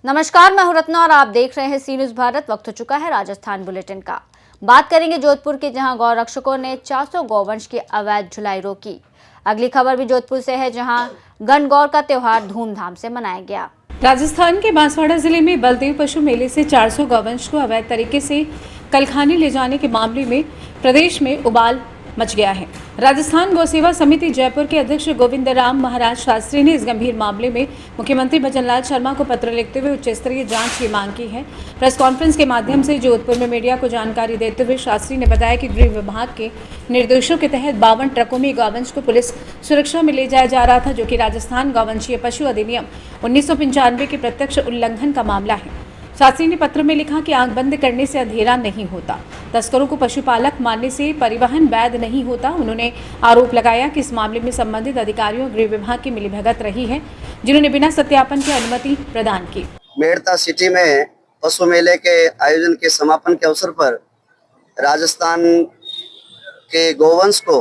नमस्कार, मैं हूं रत्ना और आप देख रहे हैं सी न्यूज भारत। वक्त हो चुका है राजस्थान बुलेटिन का। बात करेंगे जोधपुर की, जहां गौ रक्षकों ने 400 गौवंश की अवैध ढुलाई रोकी। अगली खबर भी जोधपुर से है, जहां गणगौर का त्योहार धूमधाम से मनाया गया। राजस्थान के बांसवाड़ा जिले में बलदेव पशु मेले से 400 गौवंश को अवैध तरीके से कलखानी ले जाने के मामले में प्रदेश में उबाल मच गया है। राजस्थान गौ सेवा समिति जयपुर के अध्यक्ष गोविंद राम महाराज शास्त्री ने इस गंभीर मामले में मुख्यमंत्री भजनलाल शर्मा को पत्र लिखते हुए उच्च स्तरीय जांच की मांग की है। प्रेस कॉन्फ्रेंस के माध्यम से जोधपुर में मीडिया को जानकारी देते हुए शास्त्री ने बताया कि गृह विभाग के निर्देशों के तहत 52 ट्रकों में गौवंश को पुलिस सुरक्षा में ले जाया जा रहा था, जो कि राजस्थान गौवंशीय पशु अधिनियम 1995 के प्रत्यक्ष उल्लंघन का मामला है। शास्त्री ने पत्र में लिखा कि आंख बंद करने से अंधेरा नहीं होता, तस्करों को पशुपालक मानने से परिवहन वैध नहीं होता। उन्होंने आरोप लगाया कि इस मामले में संबंधित अधिकारियों गृह विभाग की मिलीभगत रही है, जिन्होंने बिना सत्यापन की अनुमति प्रदान की। मेड़ता सिटी में पशु मेले के आयोजन के समापन के अवसर पर राजस्थान के गौवंश को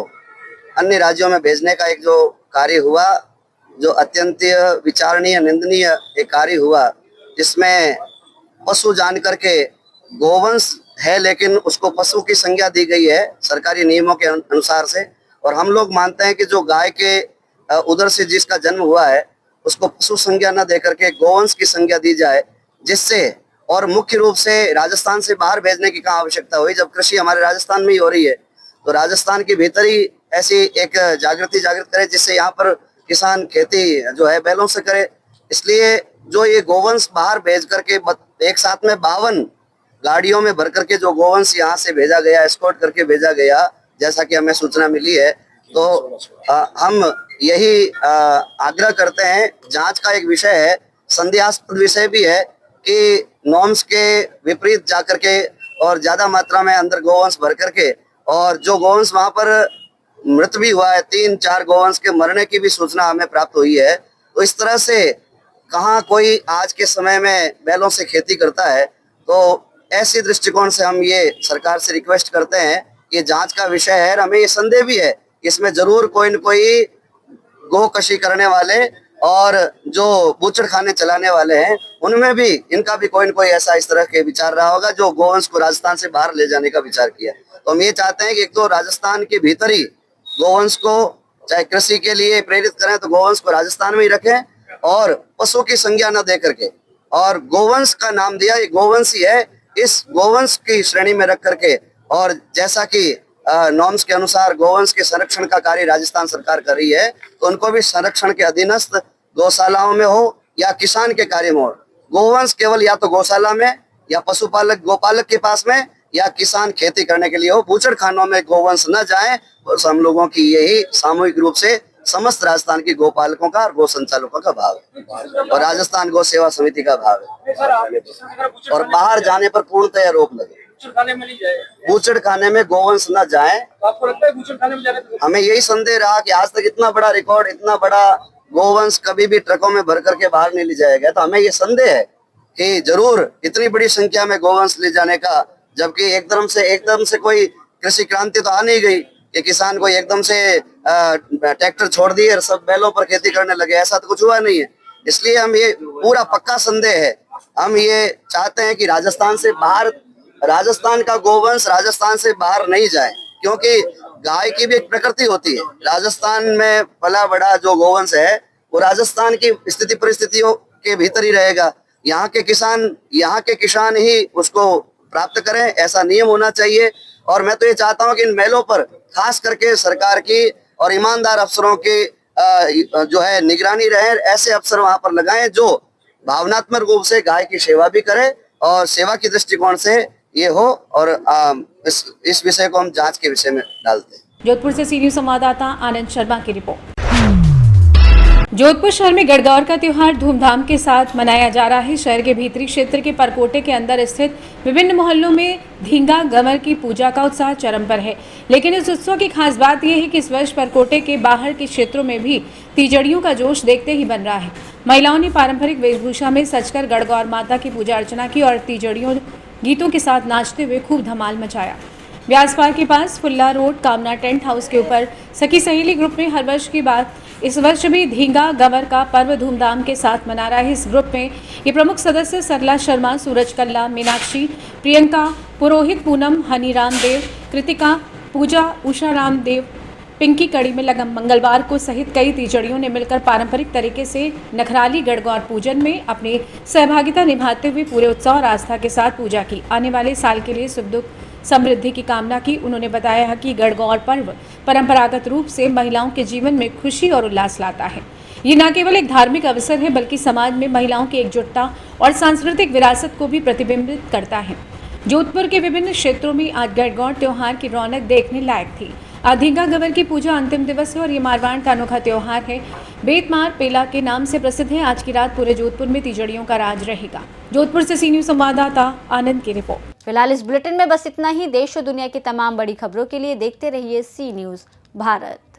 अन्य राज्यों में भेजने का एक जो कार्य हुआ, जो अत्यंत विचारणीय निंदनीय एक कार्य हुआ, जिसमें पशु जान करके गोवंश है लेकिन उसको पशु की संज्ञा दी गई है सरकारी नियमों के अनुसार से। और हम लोग मानते हैं कि जो गाय के उदर से जिसका जन्म हुआ है उसको पशु संज्ञा न दे करके गोवंश की संज्ञा दी जाए, जिससे और मुख्य रूप से राजस्थान से बाहर भेजने की कहाँ आवश्यकता हुई, जब कृषि हमारे राजस्थान में ही हो रही है। तो राजस्थान के भीतर ही ऐसी एक जागृत करे जिससे यहाँ पर किसान खेती जो है बैलों से करे। इसलिए जो ये गोवंश बाहर भेज करके एक साथ में 52 गाड़ियों में भर करके जो गोवंश यहाँ से भेजा गया, एस्कॉर्ट करके भेजा गया, जैसा कि हमें सूचना मिली है, तो हम यही आग्रह करते हैं। जांच का एक विषय है, संदेहास्पद विषय भी है कि नॉर्म्स के विपरीत जाकर के और ज्यादा मात्रा में अंदर गोवंश भर करके, और जो गोवंश वहां पर मृत भी हुआ है, 3-4 गोवंश के मरने की भी सूचना हमें प्राप्त हुई है। तो इस तरह से कहाँ कोई आज के समय में बैलों से खेती करता है। तो ऐसी दृष्टिकोण से हम ये सरकार से रिक्वेस्ट करते हैं कि जांच का विषय है। हमें ये संदेह भी है कि इसमें जरूर कोई न कोई गोकशी करने वाले और जो बूचड़ खाने चलाने वाले हैं, उनमें भी इनका भी कोई न कोई ऐसा इस तरह के विचार रहा होगा जो गोवंश को राजस्थान से बाहर ले जाने का विचार किया। तो हम ये चाहते हैं कि एक तो राजस्थान के भीतर ही गोवंश को चाहे कृषि के लिए प्रेरित करें तो गोवंश को राजस्थान में ही रखें, और पशु की संज्ञा न दे करके, और गोवंश का नाम दिया, ये गोवंश ही है, इस गोवंश की श्रेणी में रख करके, और जैसा कि नॉर्म्स के अनुसार गोवंश के संरक्षण का कार्य राजस्थान सरकार कर रही है, तो उनको भी संरक्षण के अधीनस्थ गौशालाओं में हो या किसान के कार्य में हो। गोवंश केवल या तो गौशाला में या पशुपालक गोपालक के पास में या किसान खेती करने के लिए हो, बूचड़ खानों में गोवंश न जाए। बस हम लोगों की यही सामूहिक रूप से समस्त राजस्थान की गोपालकों का और गौ संचालकों का भाव है, और राजस्थान गौ सेवा समिति का भाव है। और बाहर जाने पर पूर्णतः रोक लगे, बूचड़ खाने में गोवंश न जाए। आपको लगता है बूचड़ खाने में जाने? हमें यही संदेह रहा कि आज तक इतना बड़ा रिकॉर्ड, इतना बड़ा गोवंश कभी भी ट्रकों में भर करके बाहर नहीं ले जाया गया। तो हमें ये संदेह है कि जरूर इतनी बड़ी संख्या में गोवंश ले जाने का, जबकि एकदम से कोई कृषि क्रांति तो आ नहीं गई कि किसान को एकदम से ट्रैक्टर छोड़ दिए और सब बैलों पर खेती करने लगे, ऐसा तो कुछ हुआ नहीं है। इसलिए हम ये पूरा पक्का संदेह है। हम ये चाहते हैं कि राजस्थान से बाहर, राजस्थान का गोवंश राजस्थान से बाहर नहीं जाए, क्योंकि गाय की भी एक प्रकृति होती है। राजस्थान में पला बड़ा जो गोवंश है वो राजस्थान की स्थिति परिस्थितियों के भीतर ही रहेगा। यहाँ के किसान ही उसको प्राप्त करें, ऐसा नियम होना चाहिए। और मैं तो ये चाहता हूँ कि इन मेलों पर खास करके सरकार की और ईमानदार अफसरों की जो है निगरानी रहे। ऐसे अफसर वहां पर लगाएं जो भावनात्मक रूप से गाय की सेवा भी करे और सेवा की दृष्टिकोण से ये हो, और इस विषय को हम जांच के विषय में डालते हैं। जोधपुर से सी न्यूज संवाददाता आनंद शर्मा की रिपोर्ट। जोधपुर शहर में गणगौर का त्योहार धूमधाम के साथ मनाया जा रहा है। शहर के भीतरी क्षेत्र के परकोटे के अंदर स्थित विभिन्न मोहल्लों में धींगा गमर की पूजा का उत्साह चरम पर है। लेकिन इस उत्सव की खास बात यह है कि इस वर्ष परकोटे के बाहर के क्षेत्रों में भी तीजड़ियों का जोश देखते ही बन रहा है। महिलाओं ने पारंपरिक वेशभूषा में सजकर गणगौर माता की पूजा अर्चना की और तीजड़ियों गीतों के साथ नाचते हुए खूब धमाल मचाया। व्यास पार्क के पास फुल्ला रोड कामना टेंट हाउस के ऊपर सखी सहेली ग्रुप में हर वर्ष की बात इस वर्ष भी धींगा गवर का पर्व धूमधाम के साथ मना रहा है। इस ग्रुप में ये प्रमुख सदस्य सरला शर्मा, सूरज कल्ला, मीनाक्षी, प्रियंका, पुरोहित, पूनम, हनी रामदेव, कृतिका, पूजा, उषा रामदेव, पिंकी कड़ी में लगम मंगलवार को सहित कई तीजड़ियों ने मिलकर पारंपरिक तरीके से नखराली गणगौर पूजन में अपनी सहभागिता निभाते हुए पूरे उत्साह और आस्था के साथ पूजा की। आने वाले साल के लिए सुख दुख समृद्धि की कामना की। उन्होंने बताया कि गणगौर पर्व परंपरागत रूप से महिलाओं के जीवन में खुशी और उल्लास लाता है। ये न केवल एक धार्मिक अवसर है बल्कि समाज में महिलाओं की एकजुटता और सांस्कृतिक विरासत को भी प्रतिबिंबित करता है। जोधपुर के विभिन्न क्षेत्रों में आज गणगौर त्योहार की रौनक देखने लायक थी। आज धींगा गवर की पूजा अंतिम दिवस है और ये मारवाड़ का अनोखा त्योहार है। बेतमार पेला के नाम से प्रसिद्ध है। आज की रात पूरे जोधपुर में तीजड़ियों का राज रहेगा। जोधपुर से सी न्यूज़ संवाददाता आनंद की रिपोर्ट। फिलहाल इस बुलेटिन में बस इतना ही। देश और दुनिया की तमाम बड़ी खबरों के लिए देखते रहिए सी न्यूज़ भारत।